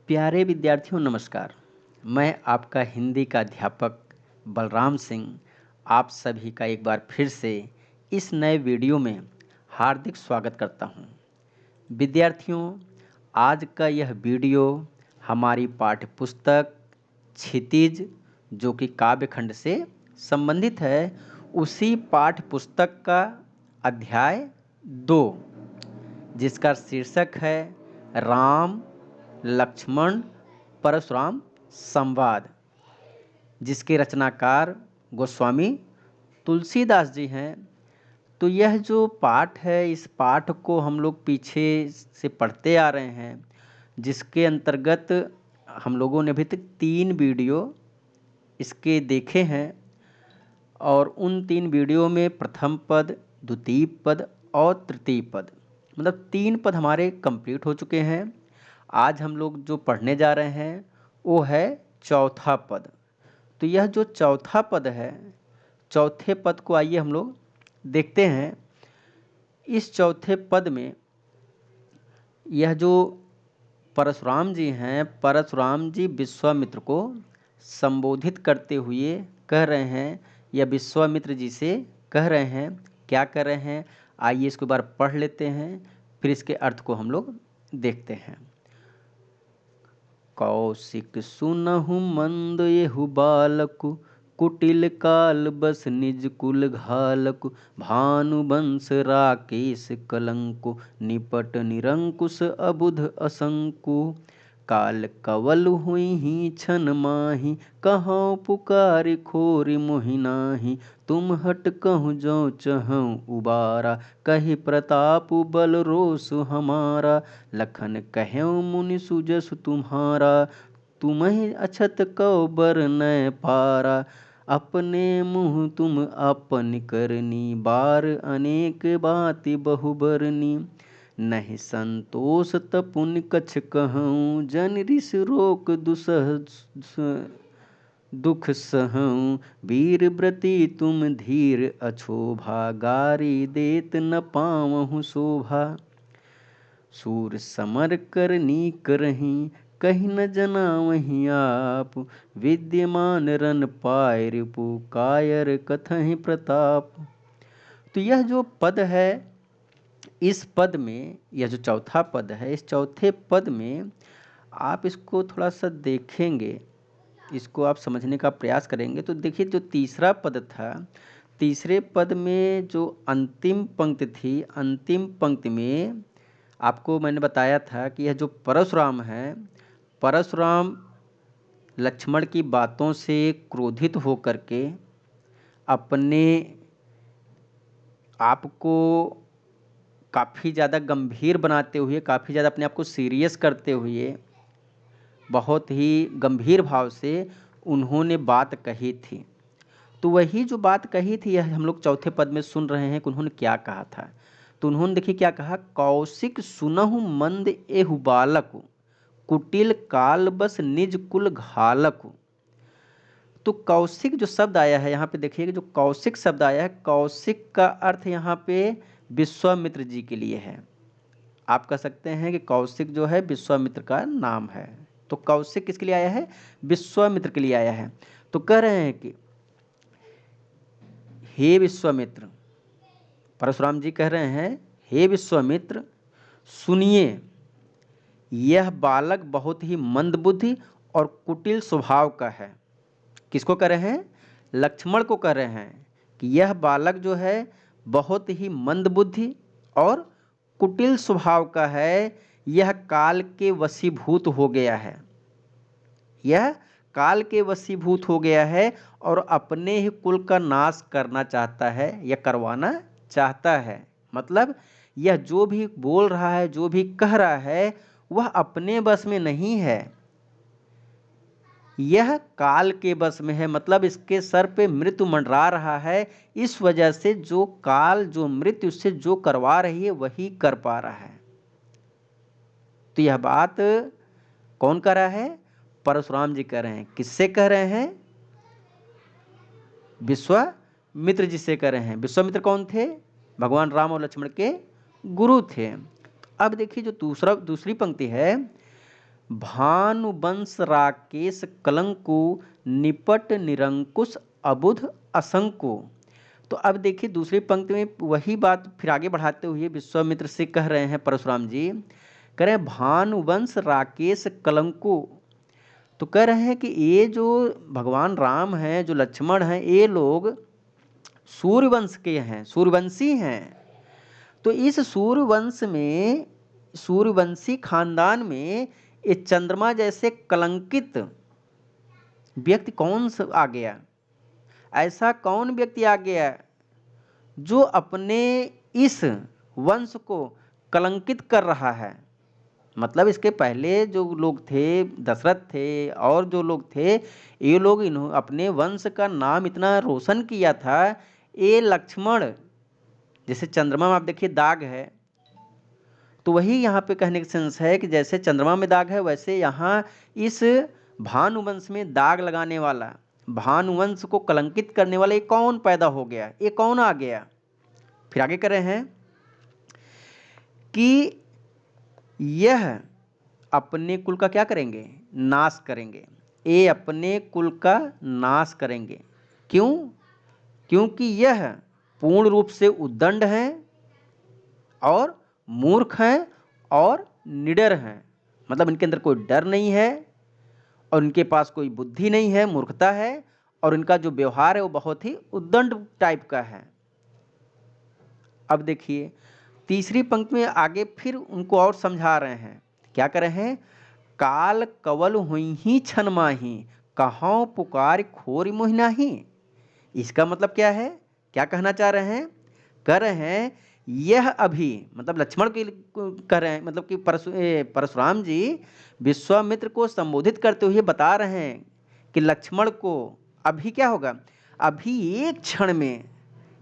प्यारे विद्यार्थियों नमस्कार। मैं आपका हिंदी का अध्यापक बलराम सिंह आप सभी का एक बार फिर से इस नए वीडियो में हार्दिक स्वागत करता हूं। विद्यार्थियों, आज का यह वीडियो हमारी पाठ्य पुस्तक क्षितिज जो कि काव्यखंड से संबंधित है, उसी पाठ्य पुस्तक का अध्याय 2 जिसका शीर्षक है राम लक्ष्मण परशुराम संवाद, जिसके रचनाकार गोस्वामी तुलसीदास जी हैं। तो यह जो पाठ है, इस पाठ को हम लोग पीछे से पढ़ते आ रहे हैं, जिसके अंतर्गत हम लोगों ने अभी तक 3 वीडियो इसके देखे हैं और उन 3 वीडियो में प्रथम पद, द्वितीय पद और तृतीय पद, मतलब 3 पद हमारे कंप्लीट हो चुके हैं। आज हम लोग जो पढ़ने जा रहे हैं वो है चौथा पद। तो यह जो चौथा पद है, चौथे पद को आइए हम लोग देखते हैं। इस चौथे पद में यह जो परशुराम जी हैं, परशुराम जी विश्वामित्र को संबोधित करते हुए कह रहे हैं, या विश्वामित्र जी से कह रहे हैं, क्या कर रहे हैं, आइए इसको एक बार पढ़ लेते हैं, फिर इसके अर्थ को हम लोग देखते हैं। कौशिक सुनहु मंद एहु बालकु, कुटिल काल बस निज कुल घालकु, भानुवंश राकेश कलंकु, निपट निरंकुश अबुध असंकु। काल कवल हुई छन माही, कहौं पुकारि खोरि मोहि नाही। तुम हट कहूँ जो चहूँ उबारा, कहि प्रताप बल रोष हमारा। लखन कहेऊ मुनि सुजसु तुम्हारा, तुम्हि अछत कौ बर न पारा। अपने मुँह तुम अपन करनी, बार अनेक बाति बहु बरनी। नहीं संतोष तपुन कछ कहूँ, जन ऋष रोक दुख सहूँ। वीर व्रती तुम धीर अछोभा, गारी देत न पावहु शोभा। सूर समर करनी करहीं, कहीं न जनावहीं आप। विद्यमान रन पाय रिपु, कायर कथहि प्रताप। तो यह जो पद है, इस पद में, यह जो चौथा पद है, इस चौथे पद में आप इसको थोड़ा सा देखेंगे, इसको आप समझने का प्रयास करेंगे तो देखिए, जो तीसरा पद था, तीसरे पद में जो अंतिम पंक्ति थी, अंतिम पंक्ति में आपको मैंने बताया था कि यह जो परशुराम है, परशुराम लक्ष्मण की बातों से क्रोधित होकर के अपने आप को काफ़ी ज़्यादा गंभीर बनाते हुए, काफ़ी ज़्यादा अपने आप को सीरियस करते हुए, बहुत ही गंभीर भाव से उन्होंने बात कही थी। तो वही जो बात कही थी, यह हम लोग चौथे पद में सुन रहे हैं कि उन्होंने क्या कहा था। तो उन्होंने देखिए क्या कहा, कौशिक सुनहु मंद एहु बालकु, कुटिल काल बस निज कुल घालकु। तो कौशिक जो शब्द आया है यहाँ पे, देखिए जो कौशिक शब्द आया है, कौशिक का अर्थ यहाँ पे विश्वामित्र जी के लिए है। आप कह सकते हैं कि कौशिक जो है विश्वामित्र का नाम है। तो कौशिक किसके लिए आया है, विश्वामित्र के लिए आया है। तो कह रहे हैं कि हे विश्वामित्र, परशुराम जी कह रहे हैं, हे विश्वामित्र सुनिए, यह बालक बहुत ही मंदबुद्धि और कुटिल स्वभाव का है। किसको कह रहे हैं, लक्ष्मण को कह रहे हैं कि यह बालक जो है बहुत ही मंदबुद्धि और कुटिल स्वभाव का है। यह काल के वशीभूत हो गया है, यह काल के वशीभूत हो गया है और अपने ही कुल का नाश करना चाहता है या करवाना चाहता है। मतलब यह जो भी बोल रहा है, जो भी कह रहा है, वह अपने बस में नहीं है, यह काल के बस में है। मतलब इसके सर पे मृत्यु मंडरा रहा है। इस वजह से जो काल, जो मृत्यु उससे जो करवा रही है, वही कर पा रहा है। तो यह बात कौन कर रहा है, परशुराम जी कह रहे हैं। किससे कह रहे हैं, विश्वामित्र जी से कह रहे हैं। विश्वामित्र कौन थे, भगवान राम और लक्ष्मण के गुरु थे। अब देखिए जो दूसरी पंक्ति है, भानुवंश राकेश कलंकु, निपट निरंकुश अबुध असंको। तो अब देखिए दूसरी पंक्ति में वही बात फिर आगे बढ़ाते हुए विश्वामित्र से कह रहे हैं परशुराम जी, कह रहे हैं भानुवंश राकेश कलंकु। तो कह रहे हैं कि ये जो भगवान राम हैं, जो लक्ष्मण हैं, ये लोग सूर्यवंश के हैं, सूर्यवंशी हैं। तो इस सूर्यवंश में, सूर्यवंशी खानदान में ये चंद्रमा जैसे कलंकित व्यक्ति कौन सा आ गया? ऐसा कौन व्यक्ति आ गया जो अपने इस वंश को कलंकित कर रहा है? मतलब इसके पहले जो लोग थे, दशरथ थे और जो लोग थे, ये लोग अपने वंश का नाम इतना रोशन किया था। ये लक्ष्मण, जैसे चंद्रमा में आप देखिए दाग है, तो वही यहाँ पे कहने का सेंस है कि जैसे चंद्रमा में दाग है, वैसे यहाँ इस भानुवंश में दाग लगाने वाला, भानुवंश को कलंकित करने वाला ये कौन पैदा हो गया? ये कौन आ गया? फिर आगे कह रहे हैं कि यह अपने कुल का क्या करेंगे? नाश करेंगे। ये अपने कुल का नाश करेंगे। क्यों? क्योंकि यह पूर्ण रूप से उद्दंड हैं और मूर्ख हैं और निडर हैं। मतलब इनके अंदर कोई डर नहीं है और इनके पास कोई बुद्धि नहीं है, मूर्खता है, और इनका जो व्यवहार है वो बहुत ही उद्दंड टाइप का है। अब देखिए तीसरी पंक्ति में आगे फिर उनको और समझा रहे हैं। क्या कर रहे हैं? काल कवल हुई ही छन माही, कहाँ पुकार खोरी मोहि नाही। इसका मतलब क्या है? क्या कहना चाह रहे हैं? कह रहे हैं यह अभी, मतलब लक्ष्मण के कह रहे हैं, मतलब कि परशुराम जी विश्वामित्र को संबोधित करते हुए बता रहे हैं कि लक्ष्मण को अभी क्या होगा? अभी एक क्षण में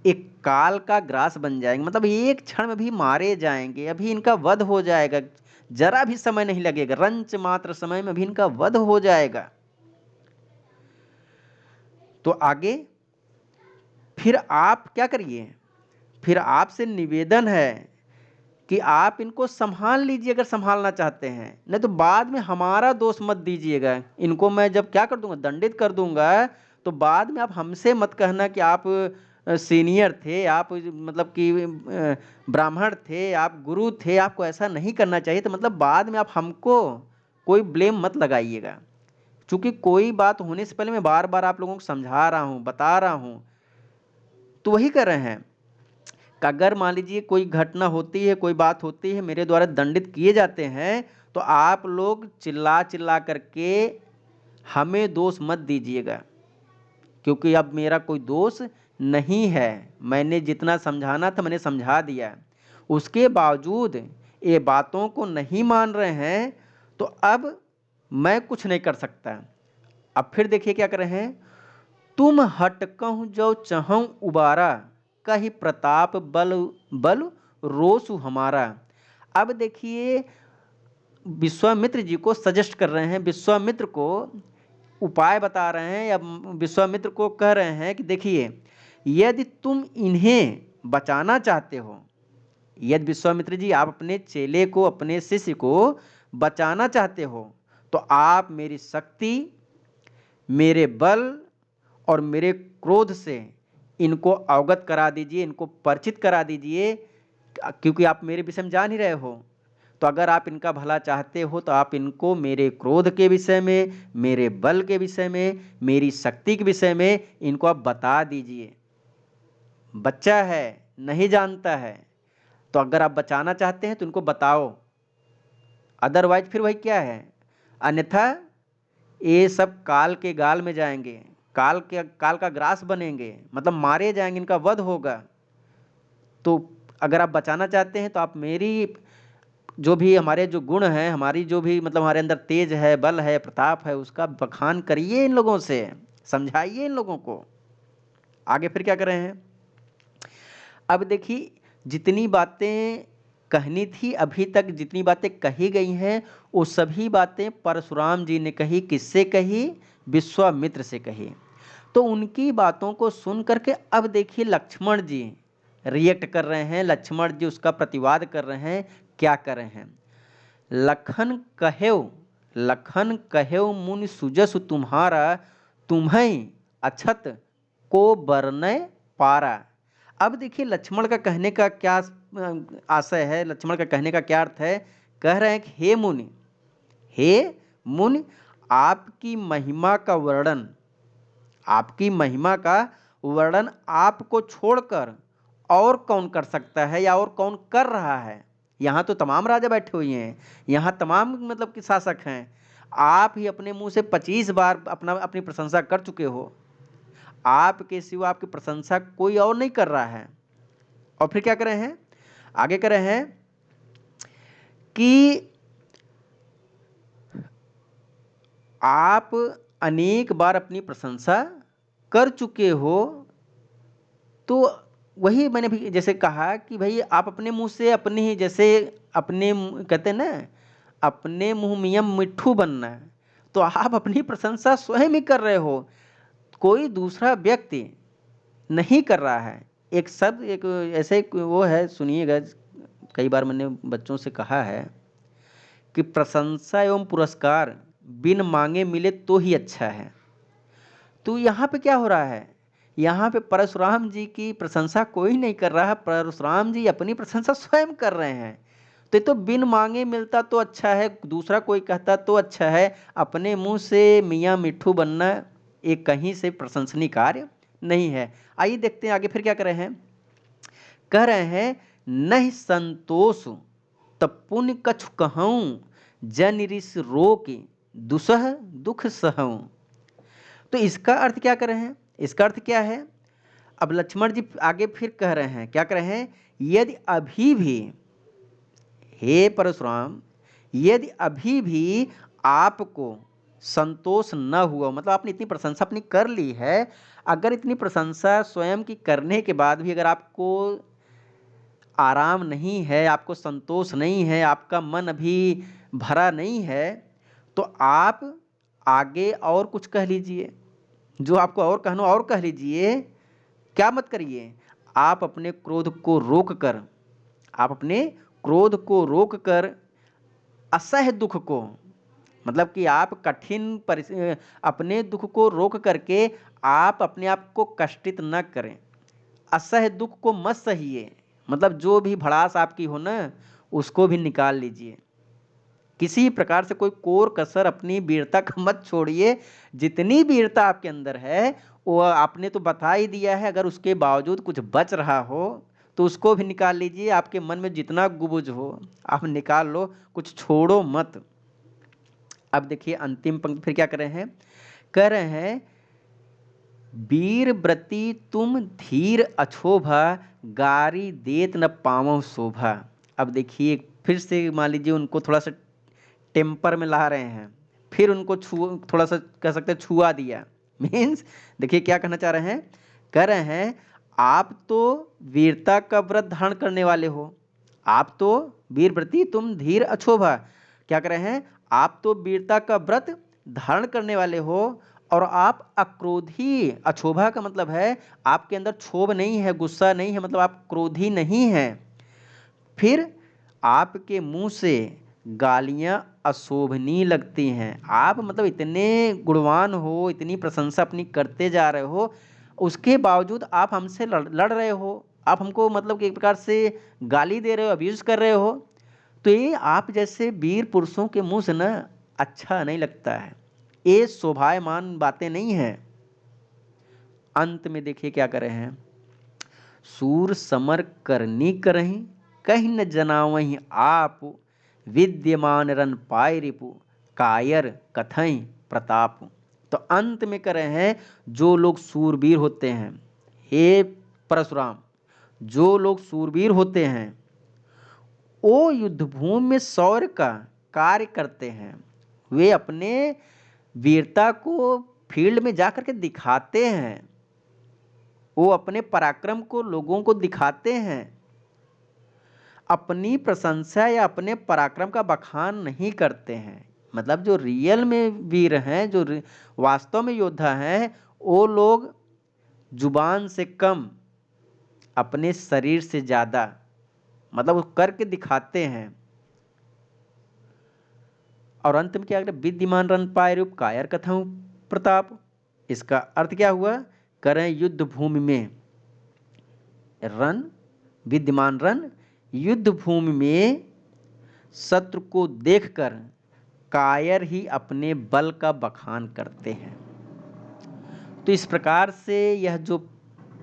एक काल का ग्रास बन जाएंगे, मतलब एक क्षण में भी मारे जाएंगे, अभी इनका वध हो जाएगा, जरा भी समय नहीं लगेगा, रंच मात्र समय में भी इनका वध हो जाएगा। तो आगे फिर आप क्या करिए? फिर आपसे निवेदन है कि आप इनको संभाल लीजिए अगर संभालना चाहते हैं, नहीं तो बाद में हमारा दोष मत दीजिएगा। इनको मैं जब क्या कर दूंगा? दंडित कर दूंगा, तो बाद में आप हमसे मत कहना कि आप सीनियर थे, आप मतलब कि ब्राह्मण थे, आप गुरु थे, आपको ऐसा नहीं करना चाहिए। तो मतलब बाद में आप हमको कोई ब्लेम मत लगाइएगा, क्योंकि कोई बात होने से पहले मैं बार बार आप लोगों को समझा रहा हूँ, बता रहा हूँ। तो वही कर रहे हैं कि अगर मान लीजिए कोई घटना होती है, कोई बात होती है, मेरे द्वारा दंडित किए जाते हैं, तो आप लोग चिल्ला चिल्ला करके हमें दोष मत दीजिएगा, क्योंकि अब मेरा कोई दोष नहीं है। मैंने जितना समझाना था मैंने समझा दिया, उसके बावजूद ये बातों को नहीं मान रहे हैं, तो अब मैं कुछ नहीं कर सकता। अब फिर देखिए क्या कर रहे हैं? तुम हटकहु जो चहु उबारा, कही प्रताप बल बल रोसु हमारा। अब देखिए विश्वामित्र जी को सजेस्ट कर रहे हैं, विश्वामित्र को उपाय बता रहे हैं, या विश्वामित्र को कह रहे हैं कि देखिए यदि तुम इन्हें बचाना चाहते हो, यदि विश्वामित्र जी आप अपने चेले को, अपने शिष्य को बचाना चाहते हो, तो आप मेरी शक्ति, मेरे बल और मेरे क्रोध से इनको अवगत करा दीजिए, इनको परिचित करा दीजिए, क्योंकि आप मेरे विषय में जान ही रहे हो। तो अगर आप इनका भला चाहते हो तो आप इनको मेरे क्रोध के विषय में, मेरे बल के विषय में, मेरी शक्ति के विषय में इनको आप बता दीजिए। बच्चा है, नहीं जानता है, तो अगर आप बचाना चाहते हैं तो इनको बताओ, अदरवाइज फिर वही क्या है? अन्यथा ये सब काल के गाल में जाएंगे, काल का ग्रास बनेंगे, मतलब मारे जाएंगे, इनका वध होगा। तो अगर आप बचाना चाहते हैं तो आप मेरी जो भी हमारे जो गुण हैं, हमारी जो भी मतलब हमारे अंदर तेज है, बल है, प्रताप है, उसका बखान करिए, इन लोगों से समझाइए इन लोगों को। आगे फिर क्या कर रहे हैं? अब देखिए जितनी बातें कहनी थी, अभी तक जितनी बातें कही गई हैं, वो सभी बातें परशुराम जी ने कही। किससे कही? विश्वामित्र से कही। तो उनकी बातों को सुन करके अब देखिए लक्ष्मण जी रिएक्ट कर रहे हैं, लक्ष्मण जी उसका प्रतिवाद कर रहे हैं। क्या कर रहे हैं? लखन कहेव लखन कहेउ मुनि सुजसु तुम्हारा, तुम्हें अछत को बरनय पारा। अब देखिए लक्ष्मण का कहने का क्या आशय है, लक्ष्मण का कहने का क्या अर्थ है। कह रहे हैं कि हे मुनि, हे मुनि, आपकी महिमा का वर्णन, आपकी महिमा का वर्णन आपको छोड़कर और कौन कर सकता है या और कौन कर रहा है। यहाँ तो तमाम राजा बैठे हुए हैं, यहाँ तमाम मतलब कि शासक हैं, आप ही अपने मुंह से 25 बार अपनी प्रशंसा कर चुके हो, आपके सिवा आपकी प्रशंसा कोई और नहीं कर रहा है। और फिर क्या कर रहे हैं, आगे कर रहे हैं कि आप अनेक बार अपनी प्रशंसा कर चुके हो। तो वही मैंने भी जैसे कहा कि भाई आप अपने मुंह से अपने ही जैसे अपने कहते हैं ना, अपने मुंह मियाँ मिट्ठू बनना, तो आप अपनी प्रशंसा स्वयं ही कर रहे हो, कोई दूसरा व्यक्ति नहीं कर रहा है। एक शब्द एक ऐसे वो है, सुनिएगा, कई बार मैंने बच्चों से कहा है कि प्रशंसा एवं पुरस्कार बिन मांगे मिले तो ही अच्छा है। तो यहाँ पे क्या हो रहा है, यहाँ पे परशुराम जी की प्रशंसा कोई नहीं कर रहा है, परशुराम जी अपनी प्रशंसा स्वयं कर रहे हैं। तो ये तो बिन मांगे मिलता तो अच्छा है, दूसरा कोई कहता तो अच्छा है, अपने मुंह से मियाँ मिट्ठू बनना एक कहीं से प्रशंसनीय कार्य नहीं है। आइए देखते हैं आगे फिर क्या कर रहे हैं। कह रहे हैं नहीं संतोष तब पुण्य कछु कहूँ, जन ऋषि रोक दुसह दुख सहूँ। तो इसका अर्थ क्या कर रहे हैं, इसका अर्थ क्या है। अब लक्ष्मण जी आगे फिर कह रहे हैं, क्या कह रहे हैं, यदि अभी भी, हे परशुराम, यदि अभी भी आपको संतोष न हुआ, मतलब आपने इतनी प्रशंसा अपनी कर ली है, अगर इतनी प्रशंसा स्वयं की करने के बाद भी अगर आपको आराम नहीं है, आपको संतोष नहीं है, आपका मन अभी भरा नहीं है, तो आप आगे और कुछ कह लीजिए, जो आपको और कहना और कह लीजिए, क्या मत करिए। आप अपने क्रोध को रोक कर, आप अपने क्रोध को रोक कर असह्य दुख को, मतलब कि आप अपने दुख को रोक करके आप अपने आप को कष्टित न करें, असह्य दुख को मत सहिए, मतलब जो भी भड़ास आपकी हो ना उसको भी निकाल लीजिए, किसी प्रकार से कोई कोर कसर अपनी वीरता का मत छोड़िए। जितनी वीरता आपके अंदर है वो आपने तो बता ही दिया है, अगर उसके बावजूद कुछ बच रहा हो तो उसको भी निकाल लीजिए। आपके मन में जितना गुबुझ हो आप निकाल लो, कुछ छोड़ो मत। अब देखिए अंतिम पंक्ति फिर क्या कर रहे हैं, कह रहे हैं वीर व्रति तुम धीर अछोभा, गारी देत न पावो शोभा। अब देखिए फिर से मान लीजिए उनको थोड़ा सा टेम्पर में ला रहे हैं, फिर उनको थोड़ा सा कह सकते हैं छुआ दिया। मीन्स देखिए क्या कहना चाह रहे हैं, कह रहे हैं आप तो वीरता का व्रत धारण करने वाले हो, आप तो वीर व्रति तुम धीर अछोभा, क्या कह रहे हैं, आप तो वीरता का व्रत धारण करने वाले हो और आप अक्रोधी, अछोभा का मतलब है आपके अंदर क्षोभ नहीं है, गुस्सा नहीं है, मतलब आप क्रोधी नहीं हैं। फिर आपके मुंह से गालियां अशोभनीय लगती हैं, आप मतलब इतने गुणवान हो, इतनी प्रशंसा अपनी करते जा रहे हो, उसके बावजूद आप हमसे लड़ रहे हो, आप हमको मतलब कि एक प्रकार से गाली दे रहे हो, अब्यूज कर रहे हो। तो ये आप जैसे वीर पुरुषों के मुंह से ना अच्छा नहीं लगता है, ये शोभायमान बातें नहीं हैं। अंत में देखिए क्या कर रहे हैं, सूर समर करनी करही, कहीं न जनावही आप, विद्यमान रन पाय रिपु, कायर कथई प्रताप। तो अंत में कर रहे हैं जो लोग सूरवीर होते हैं, हे परशुराम, जो लोग सूरवीर होते हैं वो युद्धभूमि में शौर्य का कार्य करते हैं, वे अपने वीरता को फील्ड में जाकर के दिखाते हैं, वो अपने पराक्रम को लोगों को दिखाते हैं, अपनी प्रशंसा या अपने पराक्रम का बखान नहीं करते हैं। मतलब जो रियल में वीर हैं, जो वास्तव में योद्धा हैं, वो लोग जुबान से कम अपने शरीर से ज़्यादा मतलब वो करके दिखाते हैं। और अंत में क्या करें, विद्यमान रन पाए रूप कायर कथम प्रताप। इसका अर्थ क्या हुआ, करें युद्ध भूमि में रन, विद्यमान रन युद्ध भूमि में शत्रु को देखकर कायर ही अपने बल का बखान करते हैं। तो इस प्रकार से यह जो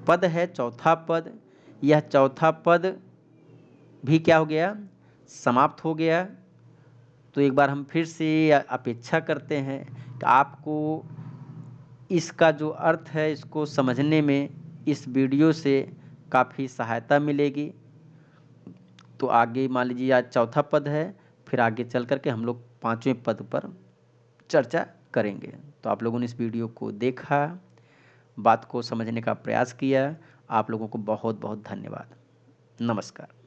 पद है चौथा पद, यह चौथा पद भी क्या हो गया, समाप्त हो गया। तो एक बार हम फिर से अपेक्षा करते हैं कि आपको इसका जो अर्थ है इसको समझने में इस वीडियो से काफ़ी सहायता मिलेगी। तो आगे मान लीजिए आज चौथा पद है, फिर आगे चल कर के हम लोग पांचवें पद पर चर्चा करेंगे। तो आप लोगों ने इस वीडियो को देखा, बात को समझने का प्रयास किया, आप लोगों को बहुत बहुत धन्यवाद। नमस्कार।